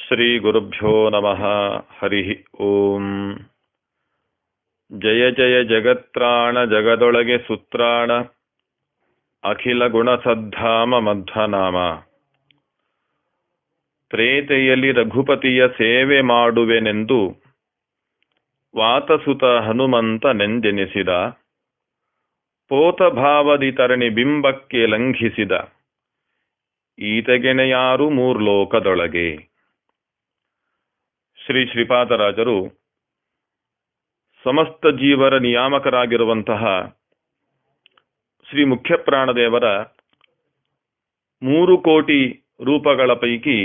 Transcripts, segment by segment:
ಶ್ರೀ ಗುರುಭ್ಯೋ ನಮಃ. ಹರಿ ಓಂ. ಜಯ ಜಯ ಜಗತ್ರಾಣ ಜಗದೊಳಗೆ ಸುತ್ರಾಣ ಅಖಿಲ ಗುಣಸದ್ಧಾಮ ಮಧ್ವನಾಮ. ಪ್ರೇತೆಯಲ್ಲಿ ರಘುಪತಿಯ ಸೇವೆ ಮಾಡುವೆನೆಂದು ವಾತಸುತ ಹನುಮಂತ ನೆಂದೆನಿಸಿದ. ಪೋತಭಾವದಿ ತರಣಿ ಬಿಂಬಕ್ಕೆ ಲಂಘಿಸಿದ. ಈತಗೆನೆಯಾರು ಮೂರ್ಲೋಕದೊಳಗೆ. ಶ್ರೀ ಶ್ರೀಪಾದರಾಜರು ಸಮಸ್ತ ಜೀವರ ನಿಯಾಮಕರಾಗಿರುವಂತಹ ಶ್ರೀ ಮುಖ್ಯಪ್ರಾಣದೇವರ 3 ಕೋಟಿ ರೂಪಗಳ ಪೈಕಿ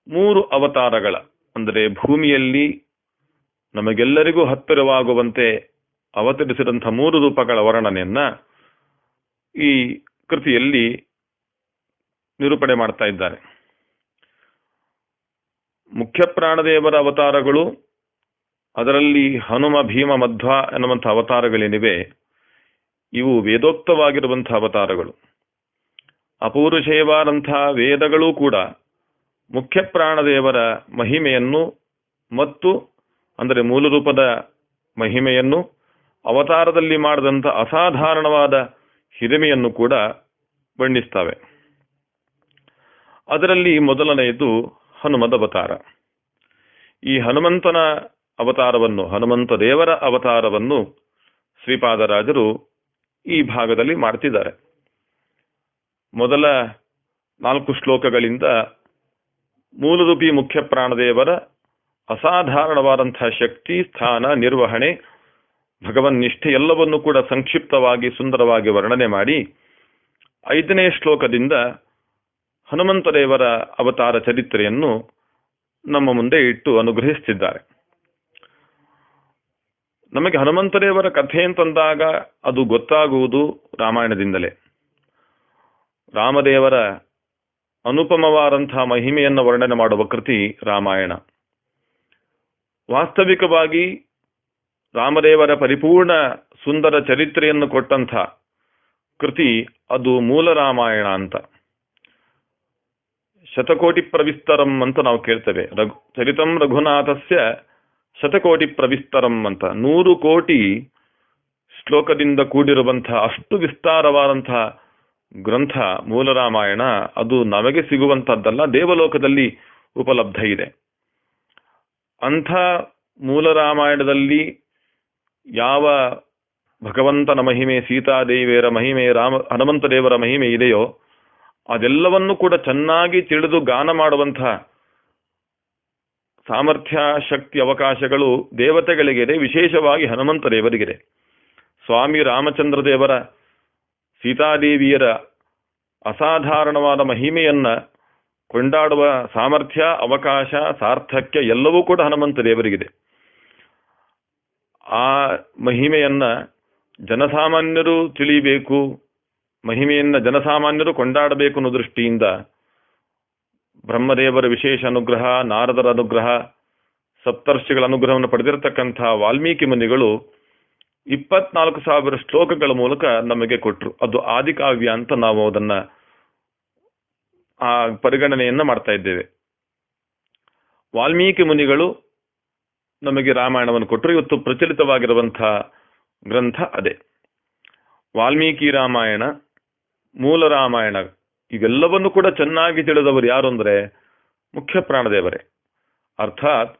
3 ಅವತಾರಗಳ, ಅಂದರೆ ಭೂಮಿಯಲ್ಲಿ ನಮಗೆಲ್ಲರಿಗೂ ಹತ್ತಿರವಾಗುವಂತೆ ಅವತರಿಸಿದಂಥ 3 ರೂಪಗಳ ವರ್ಣನೆಯನ್ನ ಈ ಕೃತಿಯಲ್ಲಿ ನಿರೂಪಣೆ ಮಾಡ್ತಾ ಇದ್ದಾರೆ. ಮುಖ್ಯ ಪ್ರಾಣದೇವರ ಅವತಾರಗಳು, ಅದರಲ್ಲಿ ಹನುಮ, ಭೀಮ, ಮಧ್ವ ಎನ್ನುವಂಥ ಅವತಾರಗಳೇನಿವೆ, ಇವು ವೇದೋಕ್ತವಾಗಿರುವಂಥ ಅವತಾರಗಳು. ಅಪೌರುಷೇಯವಾದಂಥ ವೇದಗಳೂ ಕೂಡ ಮುಖ್ಯ ಪ್ರಾಣದೇವರ ಮಹಿಮೆಯನ್ನು ಮತ್ತು ಅಂದರೆ ಮೂಲ ರೂಪದ ಮಹಿಮೆಯನ್ನು, ಅವತಾರದಲ್ಲಿ ಮಾಡಿದಂಥ ಅಸಾಧಾರಣವಾದ ಹಿರಿಮೆಯನ್ನು ಕೂಡ ಬಣ್ಣಿಸ್ತವೆ. ಅದರಲ್ಲಿ ಮೊದಲನೆಯದು ಹನುಮದ ಅವತಾರ. ಈ ಹನುಮಂತನ ಅವತಾರವನ್ನು, ಹನುಮಂತ ದೇವರ ಅವತಾರವನ್ನು ಶ್ರೀಪಾದರಾಜರು ಈ ಭಾಗದಲ್ಲಿ ಮಾಡ್ತಿದ್ದಾರೆ. ಮೊದಲ 4 ಶ್ಲೋಕಗಳಿಂದ ಮೂಲರೂಪಿ ಮುಖ್ಯ ಪ್ರಾಣದೇವರ ಅಸಾಧಾರಣವಾದಂತಹ ಶಕ್ತಿ, ಸ್ಥಾನ, ನಿರ್ವಹಣೆ, ಭಗವನ್ನಿಷ್ಠೆ ಎಲ್ಲವನ್ನೂ ಕೂಡ ಸಂಕ್ಷಿಪ್ತವಾಗಿ ಸುಂದರವಾಗಿ ವರ್ಣನೆ ಮಾಡಿ 5ನೇ ಶ್ಲೋಕದಿಂದ ಹನುಮಂತ ದೇವರ ಅವತಾರ ಚರಿತ್ರೆಯನ್ನು ನಮ್ಮ ಮುಂದೆ ಇಟ್ಟು ಅನುಗ್ರಹಿಸುತ್ತಿದ್ದಾರೆ. ನಮಗೆ ಹನುಮಂತ ದೇವರ ಕಥೆ ಅಂತಂದಾಗ ಅದು ಗೊತ್ತಾಗುವುದು ರಾಮಾಯಣದಿಂದಲೇ. ರಾಮದೇವರ ಅನುಪಮವಾದಂತಹ ಮಹಿಮೆಯನ್ನು ವರ್ಣನೆ ಮಾಡುವ ಕೃತಿ ರಾಮಾಯಣ. ವಾಸ್ತವಿಕವಾಗಿ ರಾಮದೇವರ ಪರಿಪೂರ್ಣ ಸುಂದರ ಚರಿತ್ರೆಯನ್ನು ಕೊಟ್ಟಂಥ ಕೃತಿ ಅದು ಮೂಲ ರಾಮಾಯಣ ಅಂತ. ಶತಕೋಟಿ ಪ್ರವಿಸ್ತರಂ ಅಂತ ನಾವು ಕೇಳ್ತೇವೆ. ಚರಿತಂ ರಘುನಾಥಸ್ಯ ಶತಕೋಟಿ ಪ್ರವಿಸ್ತರಂ ಅಂತ. 100 ಕೋಟಿ ಶ್ಲೋಕದಿಂದ ಕೂಡಿರುವಂತಹ ಅಷ್ಟು ವಿಸ್ತಾರವಾದಂತಹ ಗ್ರಂಥ ಮೂಲ ರಾಮಾಯಣ. ಅದು ನಮಗೆ ಸಿಗುವಂತಹದ್ದಲ್ಲ, ದೇವಲೋಕದಲ್ಲಿ ಉಪಲಬ್ಧ ಇದೆ. ಅಂಥ ಮೂಲ ರಾಮಾಯಣದಲ್ಲಿ ಯಾವ ಭಗವಂತನ ಮಹಿಮೆ, ಸೀತಾದೇವಿಯರ ಮಹಿಮೆ, ಹನುಮಂತ ದೇವರ ಮಹಿಮೆ ಇದೆಯೋ ಅದೆಲ್ಲವನ್ನೂ ಕೂಡ ಚೆನ್ನಾಗಿ ತಿಳಿದು ಗಾನ ಮಾಡುವಂತಹ ಸಾಮರ್ಥ್ಯ, ಶಕ್ತಿ, ಅವಕಾಶಗಳು ದೇವತೆಗಳಿಗಿದೆ, ವಿಶೇಷವಾಗಿ ಹನುಮಂತ ದೇವರಿಗಿದೆ. ಸ್ವಾಮಿ ರಾಮಚಂದ್ರ ದೇವರ ಸೀತಾದೇವಿಯರ ಅಸಾಧಾರಣವಾದ ಮಹಿಮೆಯನ್ನ ಕೊಂಡಾಡುವ ಸಾಮರ್ಥ್ಯ, ಅವಕಾಶ, ಸಾರ್ಥಕ್ಯ ಎಲ್ಲವೂ ಕೂಡ ಹನುಮಂತ ದೇವರಿಗಿದೆ. ಆ ಮಹಿಮೆಯನ್ನ ಜನಸಾಮಾನ್ಯರು ತಿಳಿಯಬೇಕು, ಮಹಿಮೆಯನ್ನ ಜನಸಾಮಾನ್ಯರು ಕೊಂಡಾಡಬೇಕು ಅನ್ನೋ ದೃಷ್ಟಿಯಿಂದ ಬ್ರಹ್ಮದೇವರ ವಿಶೇಷ ಅನುಗ್ರಹ, ನಾರದರ ಅನುಗ್ರಹ, ಸಪ್ತರ್ಷಿಗಳ ಅನುಗ್ರಹವನ್ನು ಪಡೆದಿರತಕ್ಕಂಥ ವಾಲ್ಮೀಕಿ ಮುನಿಗಳು 24,000 ಶ್ಲೋಕಗಳ ಮೂಲಕ ನಮಗೆ ಕೊಟ್ಟರು. ಅದು ಆದಿಕಾವ್ಯ ಅಂತ ನಾವು ಅದನ್ನ ಆ ಪರಿಗಣನೆಯನ್ನ ಮಾಡ್ತಾ ಇದ್ದೇವೆ. ವಾಲ್ಮೀಕಿ ಮುನಿಗಳು ನಮಗೆ ರಾಮಾಯಣವನ್ನು ಕೊಟ್ಟರು. ಇವತ್ತು ಪ್ರಚಲಿತವಾಗಿರುವಂತಹ ಗ್ರಂಥ ಅದೇ ವಾಲ್ಮೀಕಿ ರಾಮಾಯಣ, ಮೂಲ ರಾಮಾಯಣ. ಇವೆಲ್ಲವನ್ನು ಕೂಡ ಚೆನ್ನಾಗಿ ತಿಳಿದವರು ಯಾರು ಅಂದರೆ ಮುಖ್ಯ ಪ್ರಾಣದೇವರೇ. ಅರ್ಥಾತ್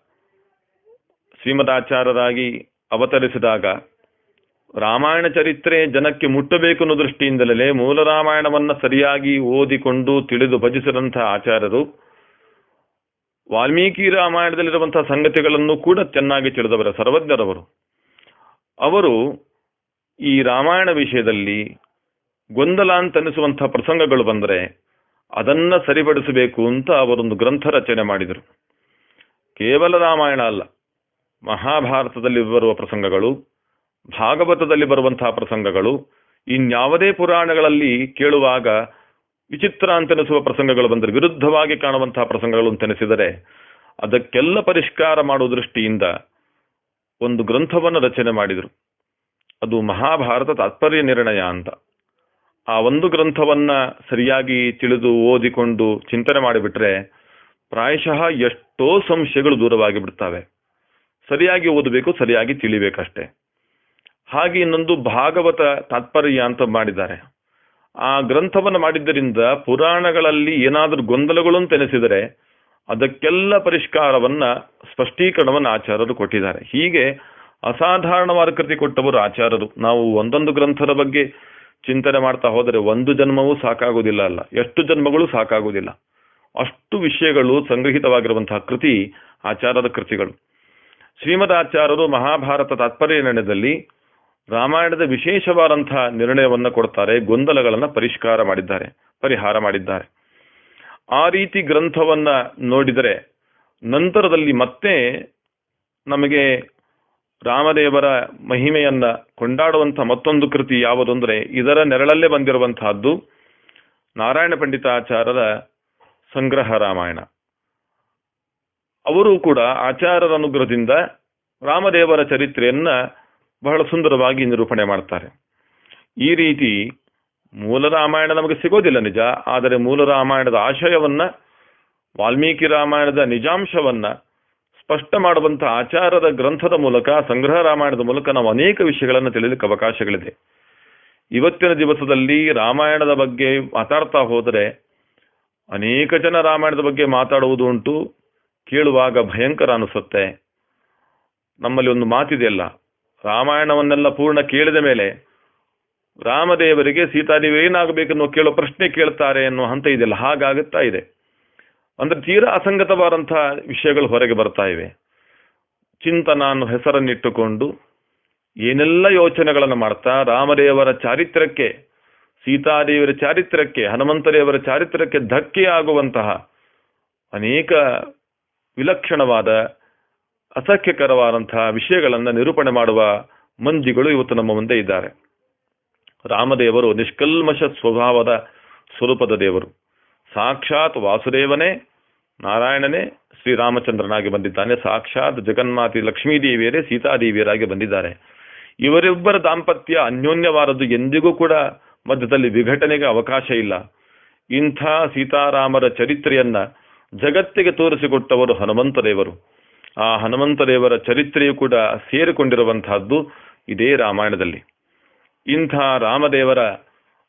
ಶ್ರೀಮದಾಚಾರ್ಯರಾಗಿ ಅವತರಿಸಿದಾಗ ರಾಮಾಯಣ ಚರಿತ್ರೆ ಜನಕ್ಕೆ ಮುಟ್ಟಬೇಕು ಅನ್ನೋ ದೃಷ್ಟಿಯಿಂದಲೇ ಮೂಲ ರಾಮಾಯಣವನ್ನ ಸರಿಯಾಗಿ ಓದಿಕೊಂಡು ತಿಳಿದು ಭಜಿಸಿದಂತಹ ಆಚಾರ್ಯರು ವಾಲ್ಮೀಕಿ ರಾಮಾಯಣದಲ್ಲಿರುವಂತಹ ಸಂಗತಿಗಳನ್ನು ಕೂಡ ಚೆನ್ನಾಗಿ ತಿಳಿದವರ ಸರ್ವಜ್ಞರವರು. ಅವರು ಈ ರಾಮಾಯಣ ವಿಷಯದಲ್ಲಿ ಗೊಂದಲ ಅಂತ ಅನಿಸುವಂತಹ ಪ್ರಸಂಗಗಳು ಬಂದರೆ ಅದನ್ನ ಸರಿಪಡಿಸಬೇಕು ಅಂತ ಅವರೊಂದು ಗ್ರಂಥ ರಚನೆ ಮಾಡಿದರು. ಕೇವಲ ರಾಮಾಯಣ ಅಲ್ಲ, ಮಹಾಭಾರತದಲ್ಲಿ ಬರುವ ಪ್ರಸಂಗಗಳು, ಭಾಗವತದಲ್ಲಿ ಬರುವಂತಹ ಪ್ರಸಂಗಗಳು, ಇನ್ಯಾವುದೇ ಪುರಾಣಗಳಲ್ಲಿ ಕೇಳುವಾಗ ವಿಚಿತ್ರ ಅಂತನಿಸುವ ಪ್ರಸಂಗಗಳು ಬಂದರೆ, ವಿರುದ್ಧವಾಗಿ ಕಾಣುವಂತಹ ಪ್ರಸಂಗಗಳು ಅಂತನಿಸಿದರೆ ಅದಕ್ಕೆಲ್ಲ ಪರಿಷ್ಕಾರ ಮಾಡುವ ದೃಷ್ಟಿಯಿಂದ ಒಂದು ಗ್ರಂಥವನ್ನು ರಚನೆ ಮಾಡಿದರು. ಅದು ಮಹಾಭಾರತ ತಾತ್ಪರ್ಯ ನಿರ್ಣಯ ಅಂತ. ಆ ಒಂದು ಗ್ರಂಥವನ್ನ ಸರಿಯಾಗಿ ತಿಳಿದು ಓದಿಕೊಂಡು ಚಿಂತನೆ ಮಾಡಿಬಿಟ್ರೆ ಪ್ರಾಯಶಃ ಎಷ್ಟೋ ಸಂಶಯಗಳು ದೂರವಾಗಿ ಬಿಡ್ತವೆ. ಸರಿಯಾಗಿ ಓದಬೇಕು, ಸರಿಯಾಗಿ ತಿಳಿಬೇಕಷ್ಟೇ. ಹಾಗೆ ಇನ್ನೊಂದು ಭಾಗವತ ತಾತ್ಪರ್ಯ ಅಂತ ಮಾಡಿದ್ದಾರೆ. ಆ ಗ್ರಂಥವನ್ನು ಮಾಡಿದ್ದರಿಂದ ಪುರಾಣಗಳಲ್ಲಿ ಏನಾದರೂ ಗೊಂದಲಗಳು ಅಂತ ಎನಿಸಿದರೆ ಅದಕ್ಕೆಲ್ಲ ಪರಿಷ್ಕಾರವನ್ನ, ಸ್ಪಷ್ಟೀಕರಣವನ್ನು ಆಚಾರ್ಯರು ಕೊಟ್ಟಿದ್ದಾರೆ. ಹೀಗೆ ಅಸಾಧಾರಣವಾದ ಕೃತಿ ಕೊಟ್ಟವರು ಆಚಾರ್ಯರು. ನಾವು ಒಂದೊಂದು ಗ್ರಂಥದ ಬಗ್ಗೆ ಚಿಂತನೆ ಮಾಡ್ತಾ ಹೋದರೆ ಒಂದು ಜನ್ಮವೂ ಸಾಕಾಗುವುದಿಲ್ಲ, ಅಲ್ಲ ಎಷ್ಟು ಜನ್ಮಗಳು ಸಾಕಾಗುವುದಿಲ್ಲ. ಅಷ್ಟು ವಿಷಯಗಳು ಸಂಗ್ರಹಿತವಾಗಿರುವಂತಹ ಕೃತಿ ಆಚಾರ್ಯರ ಕೃತಿಗಳು. ಶ್ರೀಮದ್ ಆಚಾರ್ಯರು ಮಹಾಭಾರತ ತಾತ್ಪರ್ಯ ನಿರ್ಣಯದಲ್ಲಿ ರಾಮಾಯಣದ ವಿಶೇಷವಾದಂತಹ ನಿರ್ಣಯವನ್ನು ಕೊಡ್ತಾರೆ, ಗೊಂದಲಗಳನ್ನು ಪರಿಹಾರ ಮಾಡಿದ್ದಾರೆ. ಆ ರೀತಿ ಗ್ರಂಥವನ್ನ ನೋಡಿದರೆ ನಂತರದಲ್ಲಿ ಮತ್ತೆ ನಮಗೆ ರಾಮದೇವರ ಮಹಿಮೆಯನ್ನ ಕೊಂಡಾಡುವಂತಹ ಮತ್ತೊಂದು ಕೃತಿ ಯಾವುದು ಅಂದರೆ, ಇದರ ನೆರಳಲ್ಲೇ ಬಂದಿರುವಂತಹದ್ದು ನಾರಾಯಣ ಪಂಡಿತಾಚಾರ್ಯರ ಸಂಗ್ರಹ ರಾಮಾಯಣ. ಅವರು ಕೂಡ ಆಚಾರ್ಯರ ಅನುಗ್ರಹದಿಂದ ರಾಮದೇವರ ಚರಿತ್ರೆಯನ್ನ ಬಹಳ ಸುಂದರವಾಗಿ ನಿರೂಪಣೆ ಮಾಡ್ತಾರೆ. ಈ ರೀತಿ ಮೂಲ ರಾಮಾಯಣ ನಮಗೆ ಸಿಗೋದಿಲ್ಲ ನಿಜ, ಆದರೆ ಮೂಲ ರಾಮಾಯಣದ ಆಶಯವನ್ನ, ವಾಲ್ಮೀಕಿ ರಾಮಾಯಣದ ನಿಜಾಂಶವನ್ನ ಸ್ಪಷ್ಟ ಮಾಡುವಂತಹ ಆಚಾರ್ಯರ ಗ್ರಂಥದ ಮೂಲಕ, ಸಂಗ್ರಹ ರಾಮಾಯಣದ ಮೂಲಕ ನಾವು ಅನೇಕ ವಿಷಯಗಳನ್ನು ತಿಳಿಯಲಿಕ್ಕೆ ಅವಕಾಶಗಳಿದೆ. ಇವತ್ತಿನ ದಿವಸದಲ್ಲಿ ರಾಮಾಯಣದ ಬಗ್ಗೆ ಮಾತಾಡ್ತಾ ಹೋದರೆ ಅನೇಕ ಜನ ರಾಮಾಯಣದ ಬಗ್ಗೆ ಮಾತಾಡುವುದು ಉಂಟು. ಕೇಳುವಾಗ ಭಯಂಕರ ಅನಿಸುತ್ತೆ. ನಮ್ಮಲ್ಲಿ ಒಂದು ಮಾತಿದೆಯಲ್ಲ, ರಾಮಾಯಣವನ್ನೆಲ್ಲ ಪೂರ್ಣ ಕೇಳಿದ ಮೇಲೆ ರಾಮದೇವರಿಗೆ ಸೀತಾದೇವಿ ಏನಾಗಬೇಕನ್ನೋ ಕೇಳೋ ಪ್ರಶ್ನೆ ಕೇಳ್ತಾರೆ ಅನ್ನೋ ಹಂತ ಇದೆಯಲ್ಲ, ಹಾಗಾಗುತ್ತಾ ಇದೆ. ಅಂದ್ರೆ ತೀರಾ ಅಸಂಗತವಾದಂತಹ ವಿಷಯಗಳು ಹೊರಗೆ ಬರ್ತಾ ಇವೆ. ಚಿಂತನ ಅನ್ನೋ ಹೆಸರನ್ನಿಟ್ಟುಕೊಂಡು ಏನೆಲ್ಲ ಯೋಚನೆಗಳನ್ನು ಮಾಡ್ತಾ ರಾಮದೇವರ ಚಾರಿತ್ರ್ಯಕ್ಕೆ, ಸೀತಾದೇವಿಯರ ಚಾರಿತ್ರ್ಯಕ್ಕೆ, ಹನುಮಂತದೇವರ ಚಾರಿತ್ರ್ಯಕ್ಕೆ ಧಕ್ಕೆಯಾಗುವಂತಹ ಅನೇಕ ವಿಲಕ್ಷಣವಾದ, ಅಸಖ್ಯಕರವಾದಂತಹ ವಿಷಯಗಳನ್ನು ನಿರೂಪಣೆ ಮಾಡುವ ಮಂದಿಗಳು ಇವತ್ತು ನಮ್ಮ ಮುಂದೆ ಇದ್ದಾರೆ. ರಾಮದೇವರು ನಿಷ್ಕಲ್ಮಶ ಸ್ವಭಾವದ ಸ್ವರೂಪದ ದೇವರು. ಸಾಕ್ಷಾತ್ ವಾಸುದೇವನೇ, ನಾರಾಯಣನೇ ಶ್ರೀರಾಮಚಂದ್ರನಾಗಿ ಬಂದಿದ್ದಾನೆ. ಸಾಕ್ಷಾತ್ ಜಗನ್ಮಾತೆ ಲಕ್ಷ್ಮೀದೇವಿಯರೇ ಸೀತಾದೇವಿಯರಾಗಿ ಬಂದಿದ್ದಾರೆ. ಇವರಿಬ್ಬರ ದಾಂಪತ್ಯ ಅನ್ಯೋನ್ಯವಾದದ್ದು, ಎಂದಿಗೂ ಕೂಡ ಮಧ್ಯದಲ್ಲಿ ವಿಘಟನೆಗೆ ಅವಕಾಶ ಇಲ್ಲ. ಇಂಥ ಸೀತಾರಾಮರ ಚರಿತ್ರೆಯನ್ನ ಜಗತ್ತಿಗೆ ತೋರಿಸಿಕೊಟ್ಟವರು ಹನುಮಂತದೇವರು. ಆ ಹನುಮಂತದೇವರ ಚರಿತ್ರೆಯು ಕೂಡ ಸೇರಿಕೊಂಡಿರುವಂತಹದ್ದು ಇದೇ ರಾಮಾಯಣದಲ್ಲಿ. ಇಂಥ ರಾಮದೇವರ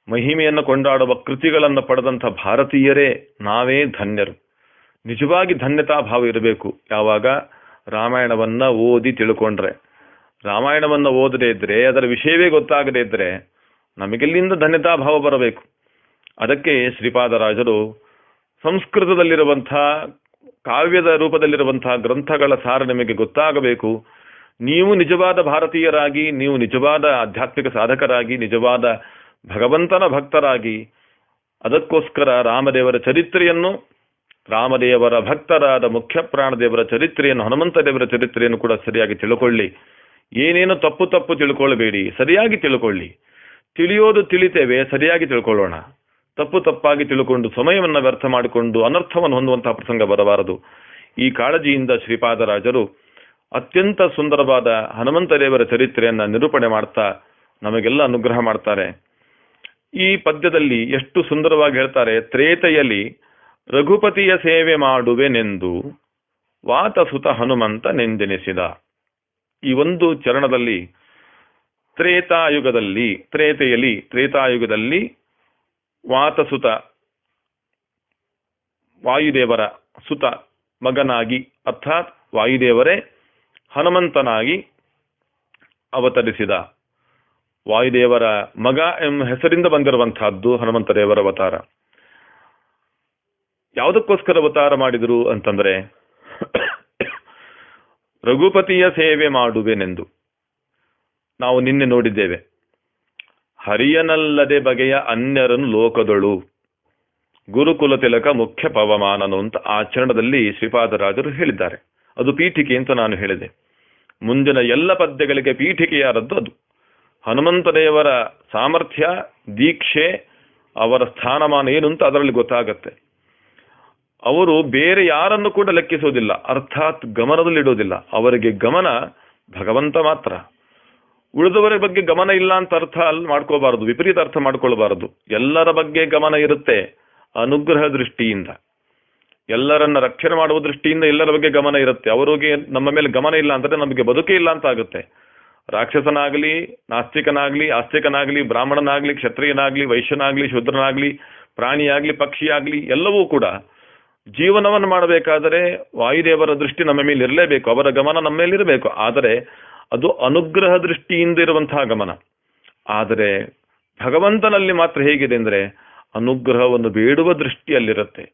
ಮಹಿಮೆಯನ್ನು ಕೊಂಡಾಡುವ ಕೃತಿಗಳನ್ನು ಪಡೆದಂಥ ಭಾರತೀಯರೇ ನಾವೇ ಧನ್ಯರು. ನಿಜವಾಗಿ ಧನ್ಯತಾ ಭಾವ ಇರಬೇಕು. ಯಾವಾಗ ರಾಮಾಯಣವನ್ನ ಓದಿ ತಿಳ್ಕೊಂಡ್ರೆ. ರಾಮಾಯಣವನ್ನ ಓದದೇ ಇದ್ರೆ, ಅದರ ವಿಷಯವೇ ಗೊತ್ತಾಗದೇ ಇದ್ರೆ ನಮಗೆಲ್ಲಿಂದ ಧನ್ಯತಾ ಭಾವ ಬರಬೇಕು? ಅದಕ್ಕೆ ಶ್ರೀಪಾದರಾಜರು ಸಂಸ್ಕೃತದಲ್ಲಿರುವಂತಹ, ಕಾವ್ಯದ ರೂಪದಲ್ಲಿರುವಂತಹ ಗ್ರಂಥಗಳ ಸಾರ ನಿಮಗೆ ಗೊತ್ತಾಗಬೇಕು. ನೀವು ನಿಜವಾದ ಭಾರತೀಯರಾಗಿ, ನೀವು ನಿಜವಾದ ಆಧ್ಯಾತ್ಮಿಕ ಸಾಧಕರಾಗಿ, ನಿಜವಾದ ಭಗವಂತನ ಭಕ್ತರಾಗಿ, ಅದಕ್ಕೋಸ್ಕರ ರಾಮದೇವರ ಚರಿತ್ರೆಯನ್ನು, ರಾಮದೇವರ ಭಕ್ತರಾದ ಮುಖ್ಯ ಪ್ರಾಣದೇವರ ಚರಿತ್ರೆಯನ್ನು, ಹನುಮಂತ ದೇವರ ಚರಿತ್ರೆಯನ್ನು ಕೂಡ ಸರಿಯಾಗಿ ತಿಳ್ಕೊಳ್ಳಿ. ಏನೇನು ತಪ್ಪು ತಿಳ್ಕೊಳ್ಬೇಡಿ, ಸರಿಯಾಗಿ ತಿಳ್ಕೊಳ್ಳಿ. ತಿಳಿಯೋದು ತಿಳಿತೇವೆ, ಸರಿಯಾಗಿ ತಿಳ್ಕೊಳ್ಳೋಣ. ತಪ್ಪಾಗಿ ತಿಳ್ಕೊಂಡು ಸಮಯವನ್ನು ವ್ಯರ್ಥ ಮಾಡಿಕೊಂಡು ಅನರ್ಥವನ್ನು ಹೊಂದುವಂತಹ ಪ್ರಸಂಗ ಬರಬಾರದು. ಈ ಕಾಳಜಿಯಿಂದ ಶ್ರೀಪಾದರಾಜರು ಅತ್ಯಂತ ಸುಂದರವಾದ ಹನುಮಂತ ದೇವರ ಚರಿತ್ರೆಯನ್ನ ನಿರೂಪಣೆ ಮಾಡ್ತಾ ನಮಗೆಲ್ಲ ಅನುಗ್ರಹ ಮಾಡ್ತಾರೆ. ಈ ಪದ್ಯದಲ್ಲಿ ಎಷ್ಟು ಸುಂದರವಾಗಿ ಹೇಳ್ತಾರೆ. ತ್ರೇತೆಯಲ್ಲಿ ರಘುಪತಿಯ ಸೇವೆ ಮಾಡುವೆನೆಂದು ವಾತಸುತ ಹನುಮಂತ ನೆಂದೆನಿಸಿದ. ಈ ಒಂದು ಚರಣದಲ್ಲಿ ತ್ರೇತಾಯುಗದಲ್ಲಿ ವಾತಸುತ, ವಾಯುದೇವರ ಸುತ ಮಗನಾಗಿ, ಅರ್ಥಾತ್ ವಾಯುದೇವರೇ ಹನುಮಂತನಾಗಿ ಅವತರಿಸಿದ, ವಾಯುದೇವರ ಮಗ ಎಂಬ ಹೆಸರಿಂದ ಬಂದಿರುವಂತಹದ್ದು ಹನುಮಂತ ದೇವರ ಅವತಾರ. ಯಾವುದಕ್ಕೋಸ್ಕರ ಅವತಾರ ಮಾಡಿದರು ಅಂತಂದ್ರೆ, ರಘುಪತಿಯ ಸೇವೆ ಮಾಡುವೆನೆಂದು. ನಾವು ನಿನ್ನೆ ನೋಡಿದ್ದೇವೆ, ಹರಿಯನಲ್ಲದೆ ಬಗೆಯ ಅನ್ಯರನ್ನು ಲೋಕದೊಳು ಗುರುಕುಲ ತಿಲಕ ಮುಖ್ಯ ಪವಮಾನನು ಅಂತ ಆಚರಣದಲ್ಲಿ ಶ್ರೀಪಾದರಾಜರು ಹೇಳಿದ್ದಾರೆ. ಅದು ಪೀಠಿಕೆ ಅಂತ ನಾನು ಹೇಳಿದೆ. ಮುಂದಿನ ಎಲ್ಲ ಪದ್ಯಗಳಿಗೆ ಪೀಠಿಕೆಯಾದದ್ದು ಅದು. ಹನುಮಂತ ದೇವರ ಸಾಮರ್ಥ್ಯ, ದೀಕ್ಷೆ, ಅವರ ಸ್ಥಾನಮಾನ ಏನು ಅಂತ ಅದರಲ್ಲಿ ಗೊತ್ತಾಗತ್ತೆ. ಅವರು ಬೇರೆ ಯಾರನ್ನು ಕೂಡ ಲೆಕ್ಕಿಸೋದಿಲ್ಲ, ಅರ್ಥಾತ್ ಗಮನದಲ್ಲಿಡೋದಿಲ್ಲ. ಅವರಿಗೆ ಗಮನ ಭಗವಂತ ಮಾತ್ರ. ಉಳಿದವರ ಬಗ್ಗೆ ಗಮನ ಇಲ್ಲ ಅಂತ ಅರ್ಥ ಮಾಡ್ಕೋಬಾರದು, ವಿಪರೀತ ಅರ್ಥ ಮಾಡ್ಕೊಳ್ಬಾರದು. ಎಲ್ಲರ ಬಗ್ಗೆ ಗಮನ ಇರುತ್ತೆ ಅನುಗ್ರಹ ದೃಷ್ಟಿಯಿಂದ. ಎಲ್ಲರನ್ನ ರಕ್ಷಣೆ ಮಾಡುವ ದೃಷ್ಟಿಯಿಂದ ಎಲ್ಲರ ಬಗ್ಗೆ ಗಮನ ಇರುತ್ತೆ. ಅವರಿಗೆ ನಮ್ಮ ಮೇಲೆ ಗಮನ ಇಲ್ಲ ಅಂದರೆ ನಮಗೆ ಬದುಕೇ ಇಲ್ಲ ಅಂತ ಆಗುತ್ತೆ. ರಾಕ್ಷಸನಾಗ್ಲಿ, ನಾಸ್ತಿಕನಾಗ್ಲಿ, ಆಸ್ತಿಕನಾಗ್ಲಿ, ಬ್ರಾಹ್ಮಣನಾಗ್ಲಿ, ಕ್ಷತ್ರಿಯನಾಗ್ಲಿ, ವೈಶ್ಯನಾಗ್ಲಿ, ಶೂದ್ರನಾಗ್ಲಿ, ಪ್ರಾಣಿಯಾಗ್ಲಿ, ಪಕ್ಷಿಯಾಗ್ಲಿ, ಎಲ್ಲವೂ ಕೂಡ ಜೀವನವನ್ನು ಮಾಡಬೇಕಾದರೆ ವಾಯುದೇವರ ದೃಷ್ಟಿ ನಮ್ಮ ಮೇಲೆ ಇರಲೇಬೇಕು, ಅವರ ಗಮನ ನಮ್ಮ ಮೇಲಿರಬೇಕು. ಆದರೆ ಅದು ಅನುಗ್ರಹ ದೃಷ್ಟಿಯಿಂದ ಇರುವಂತಹ ಗಮನ. ಆದರೆ ಭಗವಂತನಲ್ಲಿ ಮಾತ್ರ ಹೇಗಿದೆ ಅಂದರೆ ಅನುಗ್ರಹವನ್ನು ಬೇಡುವ ದೃಷ್ಟಿಯಲ್ಲಿರುತ್ತೆ.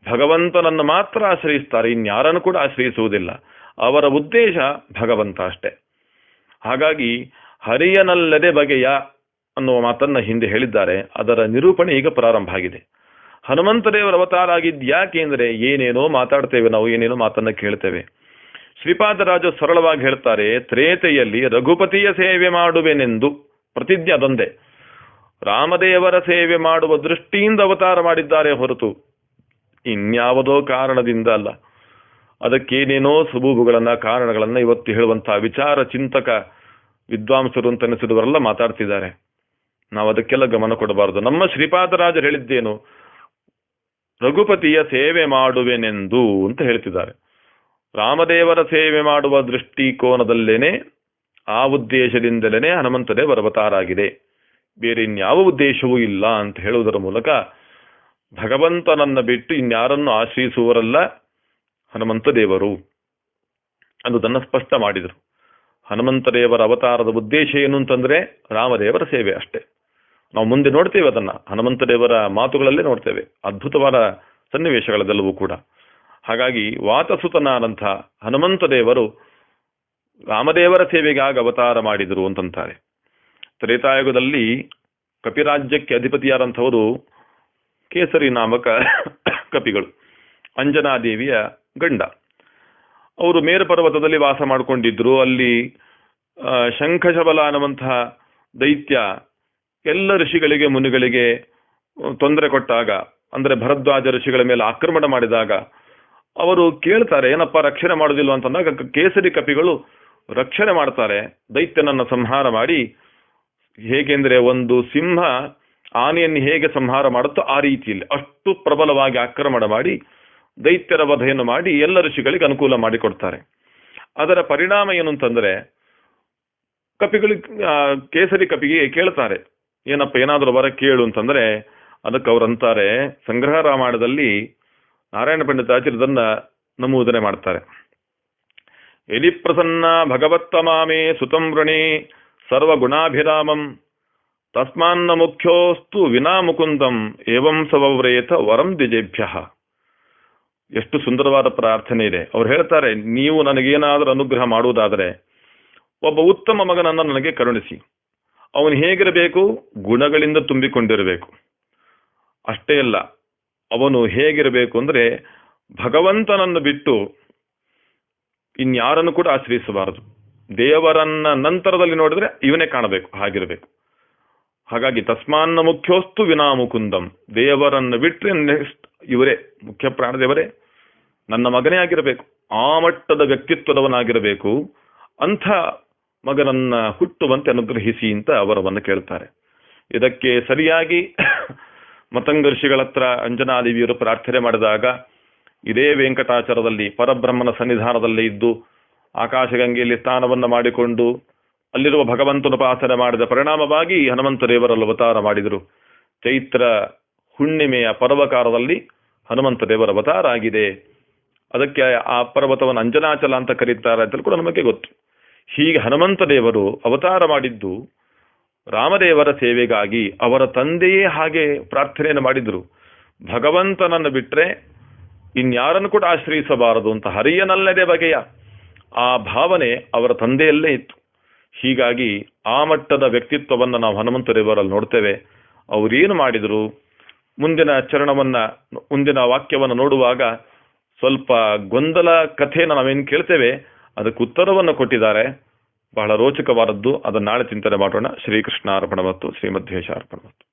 ಭಗವಂತನನ್ನು ಮಾತ್ರ ಆಶ್ರಯಿಸ್ತಾರೆ, ಇನ್ಯಾರನ್ನು ಕೂಡ ಆಶ್ರಯಿಸುವುದಿಲ್ಲ. ಅವರ ಉದ್ದೇಶ ಭಗವಂತ ಅಷ್ಟೇ. ಹಾಗಾಗಿ ಹರಿಯನಲ್ಲದೆ ಬಗೆಯ ಅನ್ನುವ ಮಾತನ್ನ ಹಿಂದೆ ಹೇಳಿದ್ದಾರೆ. ಅದರ ನಿರೂಪಣೆ ಈಗ ಪ್ರಾರಂಭ ಆಗಿದೆ. ಹನುಮಂತದೇವರ ಅವತಾರ ಆಗಿದ್ದು ಯಾಕೆ ಅಂದರೆ ಏನೇನೋ ಮಾತಾಡ್ತೇವೆ ನಾವು, ಏನೇನೋ ಮಾತನ್ನ ಕೇಳ್ತೇವೆ. ಶ್ರೀಪಾದರಾಜ ಸರಳವಾಗಿ ಹೇಳ್ತಾರೆ, ತ್ರೇತೆಯಲ್ಲಿ ರಘುಪತಿಯ ಸೇವೆ ಮಾಡುವೆನೆಂದು ಪ್ರತಿಜ್ಞೆ ಅದೊಂದೇ. ರಾಮದೇವರ ಸೇವೆ ಮಾಡುವ ದೃಷ್ಟಿಯಿಂದ ಅವತಾರ ಮಾಡಿದ್ದಾರೆ ಹೊರತು ಇನ್ಯಾವುದೋ ಕಾರಣದಿಂದ ಅಲ್ಲ. ಅದಕ್ಕೇನೇನೋ ಸುಬೂಬುಗಳನ್ನ, ಕಾರಣಗಳನ್ನ ಇವತ್ತು ಹೇಳುವಂತಹ ವಿಚಾರ ಚಿಂತಕ ವಿದ್ವಾಂಸರು ಅಂತ ಅನಿಸಿದವರೆಲ್ಲ ಮಾತಾಡ್ತಿದ್ದಾರೆ. ನಾವು ಅದಕ್ಕೆಲ್ಲ ಗಮನ ಕೊಡಬಾರದು. ನಮ್ಮ ಶ್ರೀಪಾದರಾಜರು ಹೇಳಿದ್ದೇನು? ರಘುಪತಿಯ ಸೇವೆ ಮಾಡುವೆನೆಂದು ಅಂತ ಹೇಳ್ತಿದ್ದಾರೆ. ರಾಮದೇವರ ಸೇವೆ ಮಾಡುವ ದೃಷ್ಟಿಕೋನದಲ್ಲೇನೆ, ಆ ಉದ್ದೇಶದಿಂದಲೇ ಹನುಮಂತ ದೇವರ ಅವತಾರ ಆಗಿದೆ, ಬೇರೆ ಇನ್ಯಾವ ಉದ್ದೇಶವೂ ಇಲ್ಲ ಅಂತ ಹೇಳುವುದರ ಮೂಲಕ ಭಗವಂತನನ್ನ ಬಿಟ್ಟು ಇನ್ಯಾರನ್ನು ಆಶ್ರಯಿಸುವವರಲ್ಲ ಹನುಮಂತ ದೇವರು ಅನ್ನೋದನ್ನು ಸ್ಪಷ್ಟ ಮಾಡಿದರು. ಹನುಮಂತ ದೇವರ ಅವತಾರದ ಉದ್ದೇಶ ಏನು ಅಂತಂದ್ರೆ ರಾಮದೇವರ ಸೇವೆ ಅಷ್ಟೇ. ನಾವು ಮುಂದೆ ನೋಡ್ತೇವೆ ಅದನ್ನ, ಹನುಮಂತ ದೇವರ ಮಾತುಗಳಲ್ಲೇ ನೋಡ್ತೇವೆ, ಅದ್ಭುತವಾದ ಸನ್ನಿವೇಶಗಳದೆಲ್ಲವೂ ಕೂಡ. ಹಾಗಾಗಿ ವಾತಸುತನಾದಂಥ ಹನುಮಂತ ದೇವರು ರಾಮದೇವರ ಸೇವೆಗಾಗಿ ಅವತಾರ ಮಾಡಿದರು ಅಂತಂತಾರೆ. ತ್ರೇತಾಯುಗದಲ್ಲಿ ಕಪಿರಾಜ್ಯಕ್ಕೆ ಅಧಿಪತಿಯಾದಂಥವರು ಕೇಸರಿ ನಾಮಕ ಕಪಿಗಳು, ಅಂಜನಾದೇವಿಯ ಗಂಡ. ಅವರು ಮೇರು ಪರ್ವತದಲ್ಲಿ ವಾಸ ಮಾಡಿಕೊಂಡಿದ್ರು. ಅಲ್ಲಿ ಶಂಖಶಬಲ ಅನ್ನುವಂತಹ ದೈತ್ಯ ಎಲ್ಲ ಋಷಿಗಳಿಗೆ, ಮುನಿಗಳಿಗೆ ತೊಂದರೆ ಕೊಟ್ಟಾಗ, ಅಂದರೆ ಭರದ್ವಾಜ ಋಷಿಗಳ ಮೇಲೆ ಆಕ್ರಮಣ ಮಾಡಿದಾಗ ಅವರು ಕೇಳ್ತಾರೆ, ಏನಪ್ಪ ರಕ್ಷಣೆ ಮಾಡೋದಿಲ್ಲ ಅಂತಂದಾಗ ಕೇಸರಿ ಕಪಿಗಳು ರಕ್ಷಣೆ ಮಾಡ್ತಾರೆ. ದೈತ್ಯನನ್ನ ಸಂಹಾರ ಮಾಡಿ, ಹೇಗೆಂದ್ರೆ ಒಂದು ಸಿಂಹ ಆನೆಯನ್ನು ಹೇಗೆ ಸಂಹಾರ ಮಾಡುತ್ತೋ ಆ ರೀತಿಯಲ್ಲಿ ಅಷ್ಟು ಪ್ರಬಲವಾಗಿ ಆಕ್ರಮಣ ಮಾಡಿ ದೈತ್ಯರ ವಧೆಯನ್ನು ಮಾಡಿ ಎಲ್ಲ ಋಷಿಗಳಿಗೆ ಅನುಕೂಲ ಮಾಡಿಕೊಡ್ತಾರೆ. ಅದರ ಪರಿಣಾಮ ಏನು ಅಂತಂದ್ರೆ ಕಪಿಗಳಿಗೆ, ಕೇಸರಿ ಕಪಿಗೆ ಕೇಳ್ತಾರೆ, ಏನಪ್ಪ ಏನಾದರೂ ವರ ಕೇಳು ಅಂತಂದ್ರೆ ಅದಕ್ಕೆ ಅವರಂತಾರೆ, ಸಂಗ್ರಹ ರಾಮಾಯಣದಲ್ಲಿ ನಾರಾಯಣ ಪಂಡಿತಾಚಾರ್ಯರನ್ನ ನಮೂದನೆ ಮಾಡ್ತಾರೆ. ಯದಿ ಪ್ರಸನ್ನ ಭಗವತ್ತಮಾಮೇ ಸುತಂ ವೃಣೇ ಸರ್ವಗುಣಾಭಿರಾಮಂ ತಸ್ಮಾನ್ನ ಮುಖ್ಯೋಸ್ತು ವಿನಾ ಮುಕುಂದಂ ಏವಂ ಸವವ್ರೇತ ವರಂ ದ್ವಿಜೇಭ್ಯ. ಎಷ್ಟು ಸುಂದರವಾದ ಪ್ರಾರ್ಥನೆ ಇದೆ. ಅವ್ರು ಹೇಳ್ತಾರೆ, ನೀವು ನನಗೇನಾದರೂ ಅನುಗ್ರಹ ಮಾಡುವುದಾದರೆ ಒಬ್ಬ ಉತ್ತಮ ಮಗನನ್ನು ನನಗೆ ಕರುಣಿಸಿ. ಅವನು ಹೇಗಿರಬೇಕು? ಗುಣಗಳಿಂದ ತುಂಬಿಕೊಂಡಿರಬೇಕು. ಅಷ್ಟೇ ಅಲ್ಲ, ಅವನು ಹೇಗಿರಬೇಕು ಅಂದ್ರೆ ಭಗವಂತನನ್ನು ಬಿಟ್ಟು ಇನ್ಯಾರನ್ನು ಕೂಡ ಆಶ್ರಯಿಸಬಾರದು. ದೇವರನ್ನ ನಂತರದಲ್ಲಿ ನೋಡಿದ್ರೆ ಇವನೇ ಕಾಣಬೇಕು, ಹಾಗಿರಬೇಕು. ಹಾಗಾಗಿ ತಸ್ಮಾನ್ನ ಮುಖ್ಯೋಸ್ತು ವಿನಾ ಮುಕುಂದಂ, ದೇವರನ್ನು ಬಿಟ್ಟರೆ ನೆಕ್ಸ್ಟ್ ಇವರೇ, ಮುಖ್ಯ ಪ್ರಾಣದೇವರೇ, ನನ್ನ ಮಗನೇ ಆಗಿರಬೇಕು, ಆ ಮಟ್ಟದ ವ್ಯಕ್ತಿತ್ವದವನಾಗಿರಬೇಕು, ಅಂಥ ಮಗನನ್ನ ಹುಟ್ಟುವಂತೆ ಅನುಗ್ರಹಿಸಿ ಅಂತ ಅವರವನ್ನು ಕೇಳ್ತಾರೆ. ಇದಕ್ಕೆ ಸರಿಯಾಗಿ ಮತಂಗ ಋಷಿಗಳ ಹತ್ರ ಅಂಜನಾದೇವಿಯರು ಪ್ರಾರ್ಥನೆ ಮಾಡಿದಾಗ ಇದೇ ವೆಂಕಟಾಚಲದಲ್ಲಿ ಪರಬ್ರಹ್ಮನ ಸನ್ನಿಧಾನದಲ್ಲೇ ಇದ್ದು ಆಕಾಶಗಂಗೆಯಲ್ಲಿ ಸ್ನಾನವನ್ನು ಮಾಡಿಕೊಂಡು ಅಲ್ಲಿರುವ ಭಗವಂತನ ಉಪಾಸನೆ ಮಾಡಿದ ಪರಿಣಾಮವಾಗಿ ಹನುಮಂತ ದೇವರಲ್ಲಿ ಅವತಾರ ಮಾಡಿದರು. ಚೈತ್ರ ಹುಣ್ಣಿಮೆಯ ಪರ್ವಕಾಲದಲ್ಲಿ ಹನುಮಂತ ದೇವರ ಅವತಾರ ಆಗಿದೆ. ಅದಕ್ಕೆ ಆ ಪರ್ವತವನ್ನು ಅಂಜನಾಚಲ ಅಂತ ಕರೀತಾರೆ ಅಂತ ಕೂಡ ನಮಗೆ ಗೊತ್ತು. ಹೀಗೆ ಹನುಮಂತ ದೇವರು ಅವತಾರ ಮಾಡಿದ್ದು ರಾಮದೇವರ ಸೇವೆಗಾಗಿ. ಅವರ ತಂದೆಯೇ ಹಾಗೆ ಪ್ರಾರ್ಥನೆಯನ್ನು ಮಾಡಿದ್ರು, ಭಗವಂತನನ್ನು ಬಿಟ್ಟರೆ ಇನ್ಯಾರನ್ನು ಕೂಡ ಆಶ್ರಯಿಸಬಾರದು ಅಂತ. ಹರಿಯನಲ್ಲದೆ ಬಗೆಯ ಆ ಭಾವನೆ ಅವರ ತಂದೆಯಲ್ಲೇ ಇತ್ತು. ಹೀಗಾಗಿ ಆ ಮಟ್ಟದ ವ್ಯಕ್ತಿತ್ವವನ್ನು ನಾವು ಹನುಮಂತ ದೇವರಲ್ಲಿ ನೋಡ್ತೇವೆ. ಅವರೇನು ಮಾಡಿದರು, ಮುಂದಿನ ಚರಣವನ್ನ, ಮುಂದಿನ ವಾಕ್ಯವನ್ನು ನೋಡುವಾಗ ಸ್ವಲ್ಪ ಗೊಂದಲ ಕಥೆಯನ್ನು ನಾವೇನು ಕೇಳ್ತೇವೆ ಅದಕ್ಕೆ ಉತ್ತರವನ್ನು ಕೊಟ್ಟಿದ್ದಾರೆ. ಬಹಳ ರೋಚಕವಾದದ್ದು. ಅದನ್ನು ನಾಳೆ ಚಿಂತನೆ ಮಾಡೋಣ. ಶ್ರೀಕೃಷ್ಣ ಅರ್ಪಣಮಸ್ತು. ಶ್ರೀಮಧ್ವೇಶ ಅರ್ಪಣಮಸ್ತು.